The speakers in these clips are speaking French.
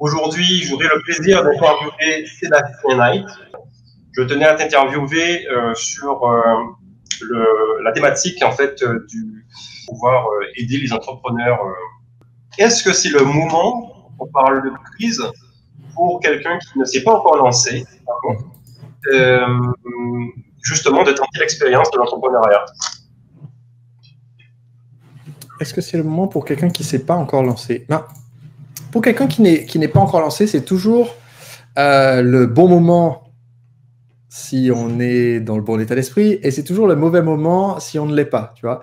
Aujourd'hui, j'aurai le plaisir d'interviewer Sébastien Knight. Je tenais à t'interviewer sur la thématique en fait du pouvoir aider les entrepreneurs. Est-ce que c'est le moment, on parle de crise, pour quelqu'un qui ne s'est pas encore lancé, euh, justement de tenter l'expérience de l'entrepreneuriat? Est-ce que c'est le moment pour quelqu'un qui ne s'est pas encore lancé? Non. Pour quelqu'un qui n'est pas encore lancé, c'est toujours le bon moment si on est dans le bon état d'esprit, et c'est toujours le mauvais moment si on ne l'est pas, tu vois.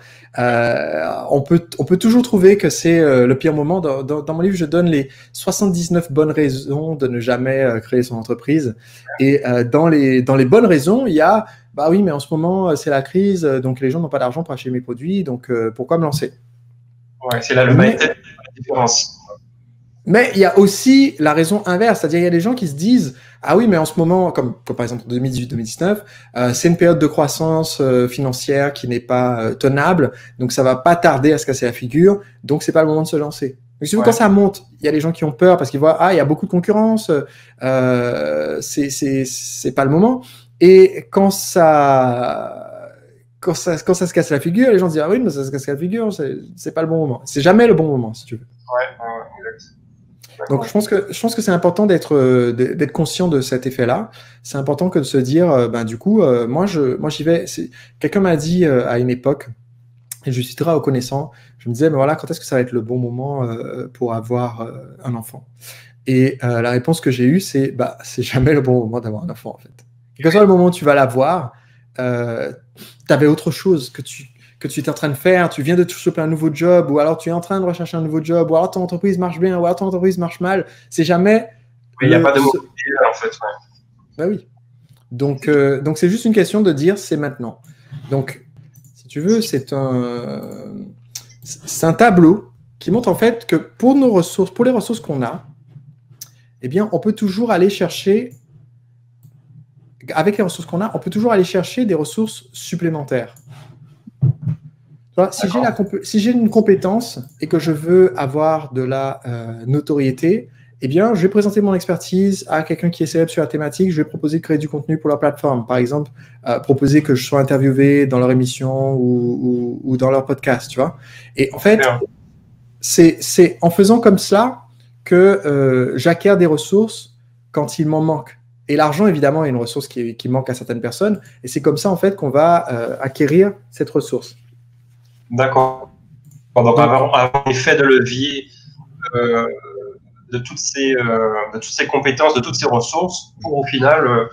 On peut toujours trouver que c'est le pire moment. Dans mon livre, je donne les 79 bonnes raisons de ne jamais créer son entreprise. Et dans les bonnes raisons, il y a, bah oui, mais en ce moment, c'est la crise, donc les gens n'ont pas d'argent pour acheter mes produits, donc pourquoi me lancer? Ouais, c'est là le mindset, la différence. Mais il y a aussi la raison inverse, c'est-à-dire il y a des gens qui se disent « Ah oui, mais en ce moment, comme par exemple en 2018-2019, c'est une période de croissance financière qui n'est pas tenable, donc ça va pas tarder à se casser la figure, donc c'est pas le moment de se lancer. » Donc si quand ça monte, il y a des gens qui ont peur parce qu'ils voient « Ah, il y a beaucoup de concurrence, c'est pas le moment. » Et quand ça se casse la figure, les gens disent « Ah oui, mais ça se casse la figure, c'est pas le bon moment. » C'est jamais le bon moment, si tu veux. Ouais. Donc, je pense que c'est important d'être conscient de cet effet-là. C'est important que de se dire, du coup, moi, j'y vais. Quelqu'un m'a dit à une époque, et je suis très reconnaissant, je me disais, mais voilà, quand est-ce que ça va être le bon moment pour avoir un enfant? Et la réponse que j'ai eue, c'est jamais le bon moment d'avoir un enfant, en fait. Quel que soit le moment où tu vas l'avoir, tu avais autre chose que tu étais en train de faire, tu viens de te choper un nouveau job, ou alors tu es en train de rechercher un nouveau job, ou alors ton entreprise marche bien, ou alors ton entreprise marche mal. C'est jamais... Il n'y a pas de moment en fait. Ouais. Ben oui. Donc c'est juste une question de dire c'est maintenant. Donc, si tu veux, c'est un tableau qui montre en fait que pour nos ressources, pour les ressources qu'on a, eh bien, on peut toujours aller chercher, avec les ressources qu'on a, on peut toujours aller chercher des ressources supplémentaires. Si j'ai une compétence et que je veux avoir de la notoriété, eh bien, je vais présenter mon expertise à quelqu'un qui est célèbre sur la thématique. Je vais proposer de créer du contenu pour leur plateforme. Par exemple, proposer que je sois interviewé dans leur émission ou dans leur podcast, tu vois. Et en fait, c'est en faisant comme cela que j'acquiers des ressources quand il m'en manque. Et l'argent, évidemment, est une ressource qui manque à certaines personnes. Et c'est comme ça, en fait, qu'on va acquérir cette ressource. D'accord. Donc, avoir un effet de levier de toutes ces compétences, de toutes ces ressources, pour au final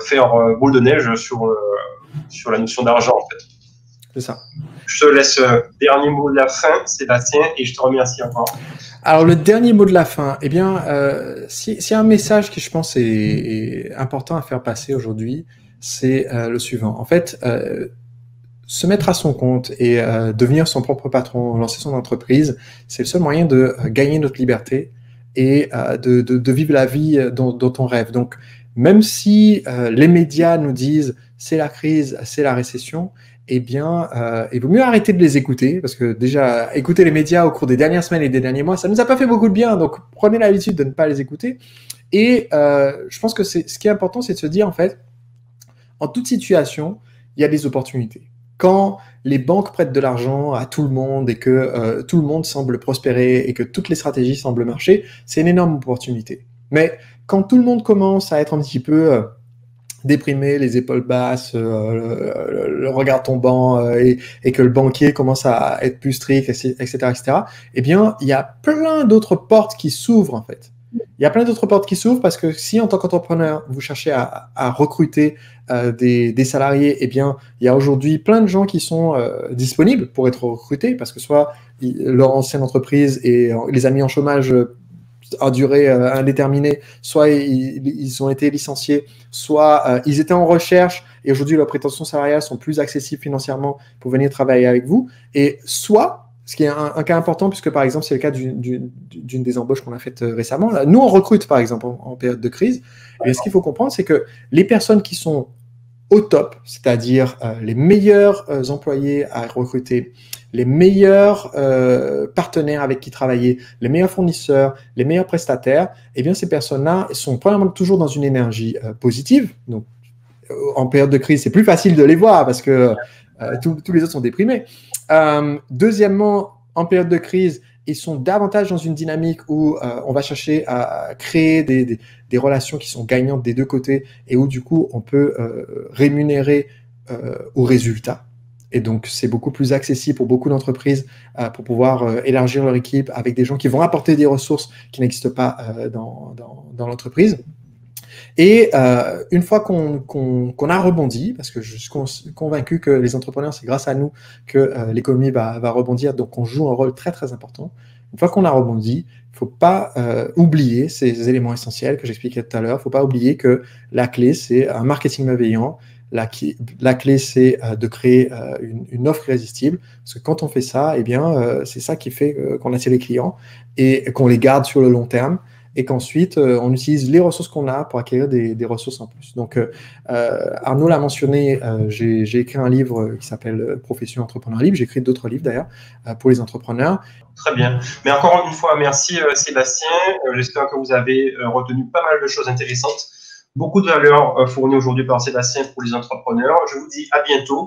faire boule de neige sur la notion d'argent, en fait. C'est ça. Je te laisse dernier mot de la fin, Sébastien, et je te remercie encore. Alors, le dernier mot de la fin, eh bien, s'il y a un message qui, je pense, est important à faire passer aujourd'hui, c'est le suivant. En fait, se mettre à son compte et devenir son propre patron, lancer son entreprise, c'est le seul moyen de gagner notre liberté et de vivre la vie dont on rêve. Donc, même si les médias nous disent c'est la crise, c'est la récession, eh bien, il vaut mieux arrêter de les écouter, parce que déjà, écouter les médias au cours des dernières semaines et des derniers mois, ça nous a pas fait beaucoup de bien, donc prenez l'habitude de ne pas les écouter. Et je pense que ce qui est important, c'est de se dire, en fait, en toute situation, il y a des opportunités. Quand les banques prêtent de l'argent à tout le monde et que tout le monde semble prospérer et que toutes les stratégies semblent marcher, c'est une énorme opportunité. Mais quand tout le monde commence à être un petit peu déprimé, les épaules basses, le regard tombant et que le banquier commence à être plus strict, etc., eh bien, il y a plein d'autres portes qui s'ouvrent, en fait. Il y a plein d'autres portes qui s'ouvrent parce que si, en tant qu'entrepreneur, vous cherchez à recruter des salariés, eh bien, il y a aujourd'hui plein de gens qui sont disponibles pour être recrutés parce que soit leur ancienne entreprise et les a mis en chômage en durée indéterminée, soit ils ont été licenciés, soit ils étaient en recherche et aujourd'hui leurs prétentions salariales sont plus accessibles financièrement pour venir travailler avec vous, et soit, ce qui est un cas important, puisque par exemple c'est le cas d'une des embauches qu'on a faites récemment, là, nous on recrute par exemple en période de crise, et ce qu'il faut comprendre c'est que les personnes qui sont au top, c'est-à-dire les meilleurs employés à recruter, les meilleurs partenaires avec qui travailler, les meilleurs fournisseurs, les meilleurs prestataires, eh bien ces personnes-là sont premièrement toujours dans une énergie positive. Donc en période de crise, c'est plus facile de les voir parce que tous les autres sont déprimés. Deuxièmement, en période de crise, ils sont davantage dans une dynamique où on va chercher à créer des relations qui sont gagnantes des deux côtés et où du coup on peut rémunérer au résultat. Et donc c'est beaucoup plus accessible pour beaucoup d'entreprises pour pouvoir élargir leur équipe avec des gens qui vont apporter des ressources qui n'existent pas dans l'entreprise. Et une fois qu'on a rebondi, parce que je suis convaincu que les entrepreneurs, c'est grâce à nous que l'économie va rebondir, donc on joue un rôle très très important. Une fois qu'on a rebondi, il ne faut pas oublier ces éléments essentiels que j'expliquais tout à l'heure. Il ne faut pas oublier que la clé, c'est un marketing bienveillant. La clé, c'est de créer une offre irrésistible. Parce que quand on fait ça, eh bien, c'est ça qui fait qu'on attire les clients et qu'on les garde sur le long terme. Et qu'ensuite, on utilise les ressources qu'on a pour acquérir des ressources en plus. Donc, Arnaud l'a mentionné, j'ai écrit un livre qui s'appelle Profession entrepreneur libre. J'ai écrit d'autres livres d'ailleurs pour les entrepreneurs. Très bien. Mais encore une fois, merci Sébastien. J'espère que vous avez retenu pas mal de choses intéressantes. Beaucoup de valeurs fournies aujourd'hui par Sébastien pour les entrepreneurs. Je vous dis à bientôt.